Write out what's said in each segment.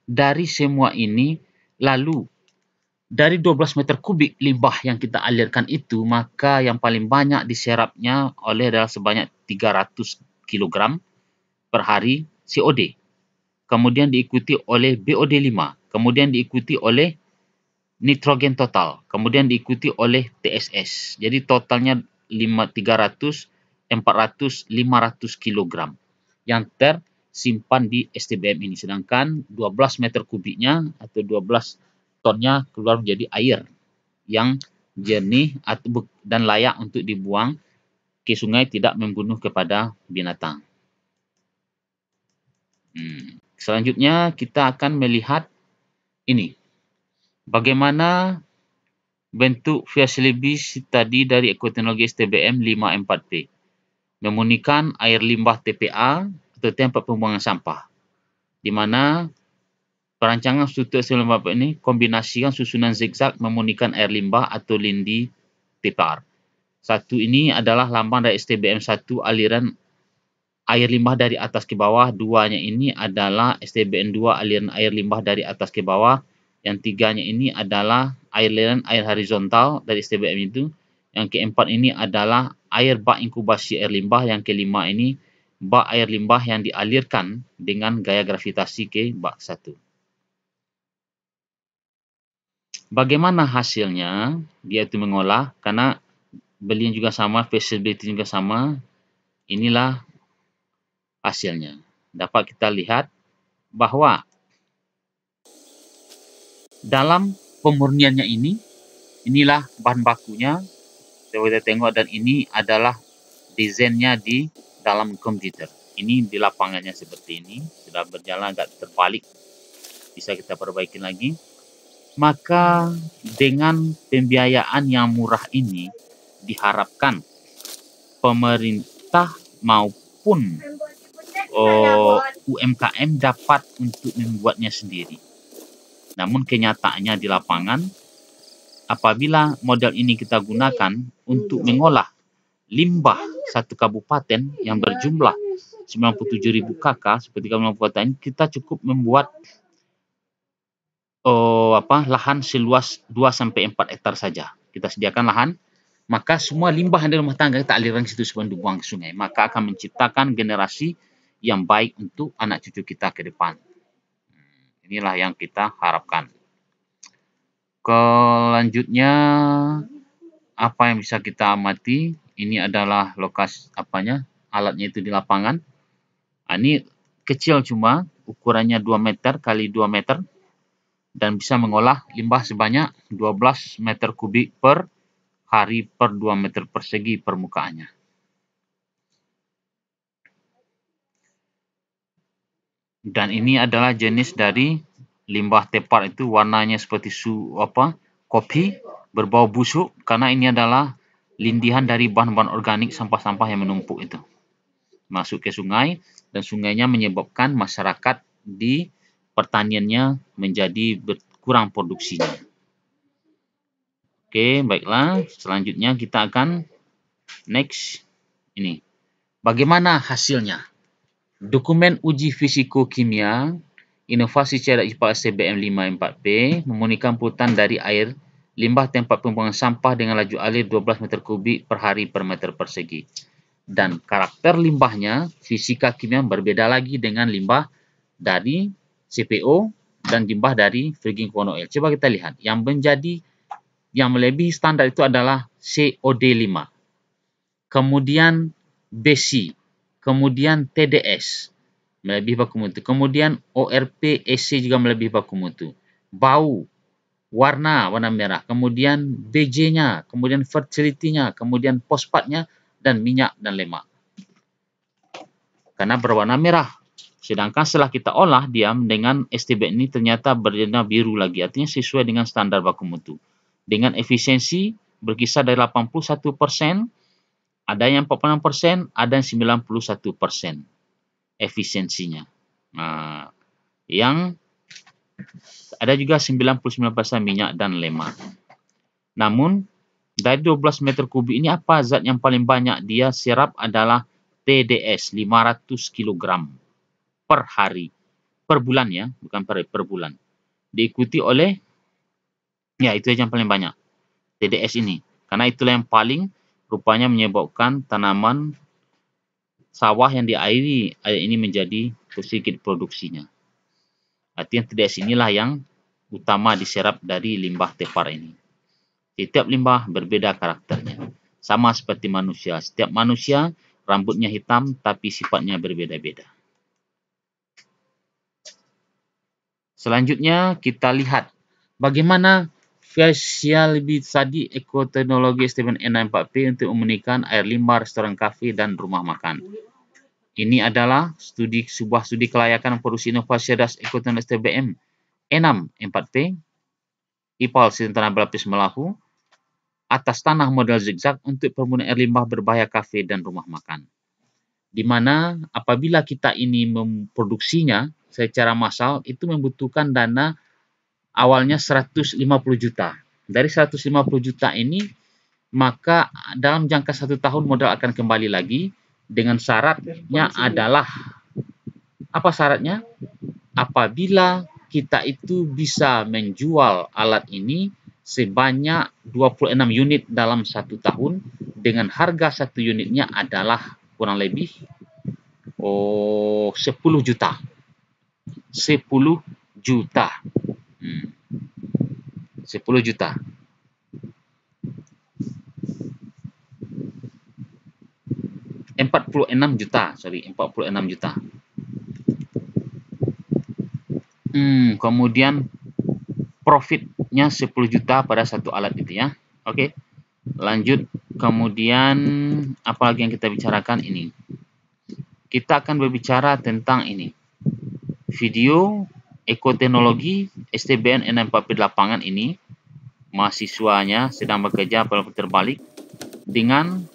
dari semua ini, lalu dari 12 meter kubik limbah yang kita alirkan itu, maka yang paling banyak diserapnya adalah sebanyak 300 kilogram per hari COD. Kemudian diikuti oleh BOD5, kemudian diikuti oleh nitrogen total, kemudian diikuti oleh TSS. Jadi totalnya 300, 400, 500 kilogram yang tersimpan di STBM ini. Sedangkan 12 meter kubiknya atau 12 tonnya keluar menjadi air yang jernih dan layak untuk dibuang ke sungai, tidak membunuh kepada binatang. Selanjutnya kita akan melihat ini. Bagaimana bentuk feasibility tadi dari ekoteknologi STBM 54P. Memunikan air limbah TPA atau tempat pembuangan sampah, di mana perancangan struktur STBM 54P ini kombinasikan susunan zigzag memunikan air limbah atau lindi TPR. Satu ini adalah lambang dari STBM 1 aliran air limbah dari atas ke bawah, duanya ini adalah STBM 2 aliran air limbah dari atas ke bawah, yang tiganya ini adalah aliran air horizontal dari STBM itu, yang keempat ini adalah air bak inkubasi air limbah, yang kelima ini bak air limbah yang dialirkan dengan gaya gravitasi ke bak 1. Bagaimana hasilnya? Dia itu mengolah, karena belian juga sama, feasibility juga sama. Inilah hasilnya. Dapat kita lihat bahwa dalam pemurniannya ini, inilah bahan bakunya. Coba kita tengok, dan ini adalah desainnya di dalam komputer. Ini di lapangannya seperti ini, sudah berjalan agak terbalik, bisa kita perbaiki lagi. Maka dengan pembiayaan yang murah ini, diharapkan pemerintah maupun UMKM dapat untuk membuatnya sendiri. Namun kenyataannya di lapangan, apabila model ini kita gunakan untuk mengolah limbah satu kabupaten yang berjumlah 97.000 KK, seperti kabupaten, kita cukup membuat lahan seluas 2-4 hektar saja. Kita sediakan lahan, maka semua limbah yang di rumah tangga kita alirkan ke situ sebelum dibuang ke sungai. Maka akan menciptakan generasi yang baik untuk anak cucu kita ke depan. Inilah yang kita harapkan. Selanjutnya, apa yang bisa kita amati? Ini adalah lokasi alatnya itu di lapangan. Ini kecil, cuma ukurannya 2 meter kali 2 meter dan bisa mengolah limbah sebanyak 12 meter kubik per hari per 2 meter persegi permukaannya. Dan ini adalah jenis dari limbah TPAR itu, warnanya seperti kopi, berbau busuk, karena ini adalah lindihan dari bahan-bahan organik sampah-sampah yang menumpuk itu masuk ke sungai, dan sungainya menyebabkan masyarakat di pertaniannya menjadi berkurang produksinya. Oke, baiklah. Selanjutnya kita akan next ini. Bagaimana hasilnya? Dokumen uji fisiko-kimia inovasi cerdas IPA STBM 54P memunikan pulutan dari air limbah tempat pembuangan sampah dengan laju alir 12 meter kubik per hari per meter persegi. Dan karakter limbahnya, fisika kimia berbeda lagi dengan limbah dari CPO dan limbah dari Virgin Corn Oil. Coba kita lihat, yang melebihi standar itu adalah COD5, kemudian BC, kemudian TDS melebihi baku mutu, kemudian ORP EC juga melebihi baku mutu, bau, warna merah, kemudian BJ-nya, kemudian fertility-nya, kemudian fosfatnya, dan minyak dan lemak. Karena berwarna merah. Sedangkan setelah kita olah diam dengan STBM ini ternyata berwarna biru lagi, artinya sesuai dengan standar baku mutu. Dengan efisiensi berkisar dari 81%, ada yang 46%, ada yang 91% efisiensinya. Nah, yang ada juga 99% minyak dan lemak. Namun dari 12 meter kubik ini, apa zat yang paling banyak dia serap adalah TDS 500 kg per hari per bulan ya, bukan per bulan. Diikuti oleh, ya itu yang paling banyak, TDS ini. Karena itulah yang paling rupanya menyebabkan tanaman sawah yang diairi air ini menjadi sedikit produksinya. Artinya TDS inilah yang utama diserap dari limbah tepar ini. Setiap limbah berbeda karakternya. Sama seperti manusia. Setiap manusia rambutnya hitam tapi sifatnya berbeda-beda. Selanjutnya kita lihat bagaimana feasibility ekoteknologi STBM N4P untuk memurnikan air limbah restoran kafe dan rumah makan. Ini adalah sebuah studi kelayakan produksi inovasi cerdas ekoteknologi STBM N4P IPAL sistem tanah berlapis melahu atas tanah model zigzag untuk pemurnian air limbah berbahaya kafe dan rumah makan. Di mana apabila kita ini memproduksinya secara massal itu membutuhkan dana awalnya 150 juta. Dari 150 juta ini maka dalam jangka 1 tahun modal akan kembali lagi dengan syaratnya adalah apa syaratnya? Apabila kita itu bisa menjual alat ini sebanyak 26 unit dalam 1 tahun dengan harga 1 unitnya adalah kurang lebih 10 juta. 10 juta. 10 juta. $46 juta. Kemudian profitnya 10 juta pada satu alat itu ya. Oke. Lanjut. Kemudian apa lagi yang kita bicarakan ini? Kita akan berbicara tentang ini. Video ekoteknologi STBM N4P lapangan ini mahasiswanya sedang bekerja pada terbalik dengan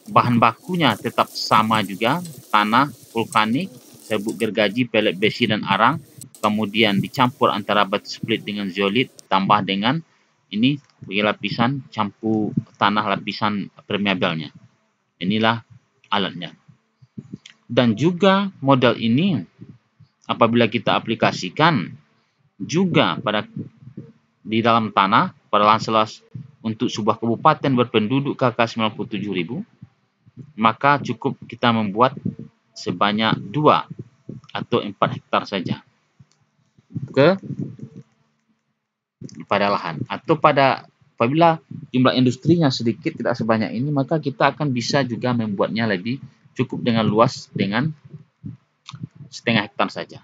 bahan bakunya tetap sama juga, tanah vulkanik, serbuk gergaji, pelet besi dan arang, kemudian dicampur antara batu split dengan zeolit, tambah dengan ini bagi lapisan campur tanah lapisan permeabelnya. Inilah alatnya. Dan juga model ini apabila kita aplikasikan juga di dalam tanah pada lahan seluas untuk sebuah kabupaten berpenduduk KK 97.000, maka cukup kita membuat sebanyak 2 atau 4 hektar saja pada lahan. Atau apabila jumlah industrinya sedikit tidak sebanyak ini, maka kita akan bisa juga membuatnya lebih cukup dengan luas dengan setengah hektar saja.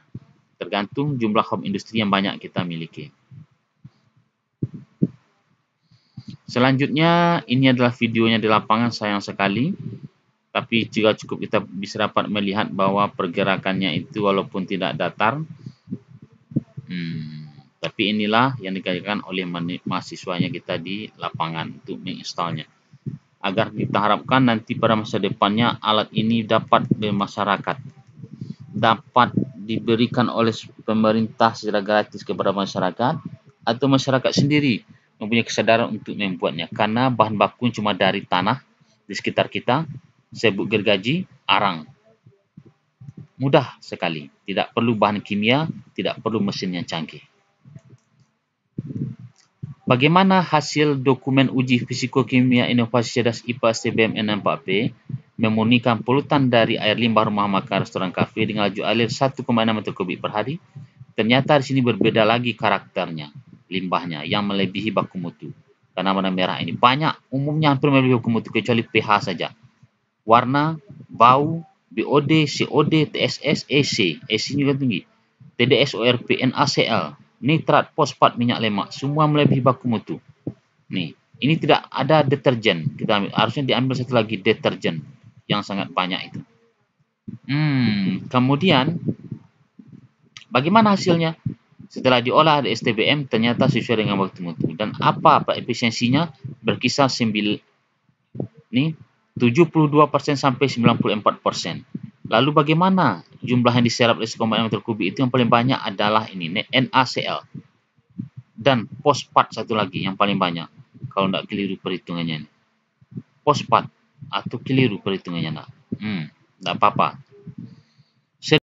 Tergantung jumlah home industri yang banyak kita miliki. Selanjutnya, ini adalah videonya di lapangan, sayang sekali. Tapi juga cukup kita bisa dapat melihat bahwa pergerakannya itu walaupun tidak datar. Tapi inilah yang dikerjakan oleh mahasiswanya kita di lapangan untuk menginstalnya. Agar kita harapkan nanti pada masa depannya alat ini dapat bermasyarakat, dapat diberikan oleh pemerintah secara gratis kepada masyarakat, atau masyarakat sendiri mempunyai kesadaran untuk membuatnya. Karena bahan baku cuma dari tanah di sekitar kita, serbuk gergaji, arang. Mudah sekali, tidak perlu bahan kimia, tidak perlu mesin yang canggih. Bagaimana hasil dokumen uji fisikokimia inovasi cerdas IPA STBM N4P memurnikan polutan dari air limbah rumah makan, restoran, kafe dengan laju alir 1,6 meter kubik per hari? Ternyata di sini berbeda lagi karakternya, limbahnya yang melebihi baku mutu. Karena warna merah ini banyak, umumnya hampir melebihi baku mutu kecuali pH saja. Warna, bau, BOD, COD, TSS, EC juga tinggi, TDS, ORP, NaCl, nitrat, fosfat, minyak lemak, semua melebihi baku mutu. Nih, ini tidak ada deterjen. Harusnya diambil satu lagi deterjen yang sangat banyak itu. Kemudian bagaimana hasilnya? Setelah diolah di STBM ternyata sesuai dengan baku mutu. Dan apa efisiensinya? Berkisar 72% sampai 94%. Lalu bagaimana jumlah yang diserap dari 1,6 meter kubik itu? Yang paling banyak adalah ini, NaCl. Dan fosfat satu lagi yang paling banyak. Kalau tidak keliru perhitungannya. Fosfat atau keliru perhitungannya. Tidak apa-apa.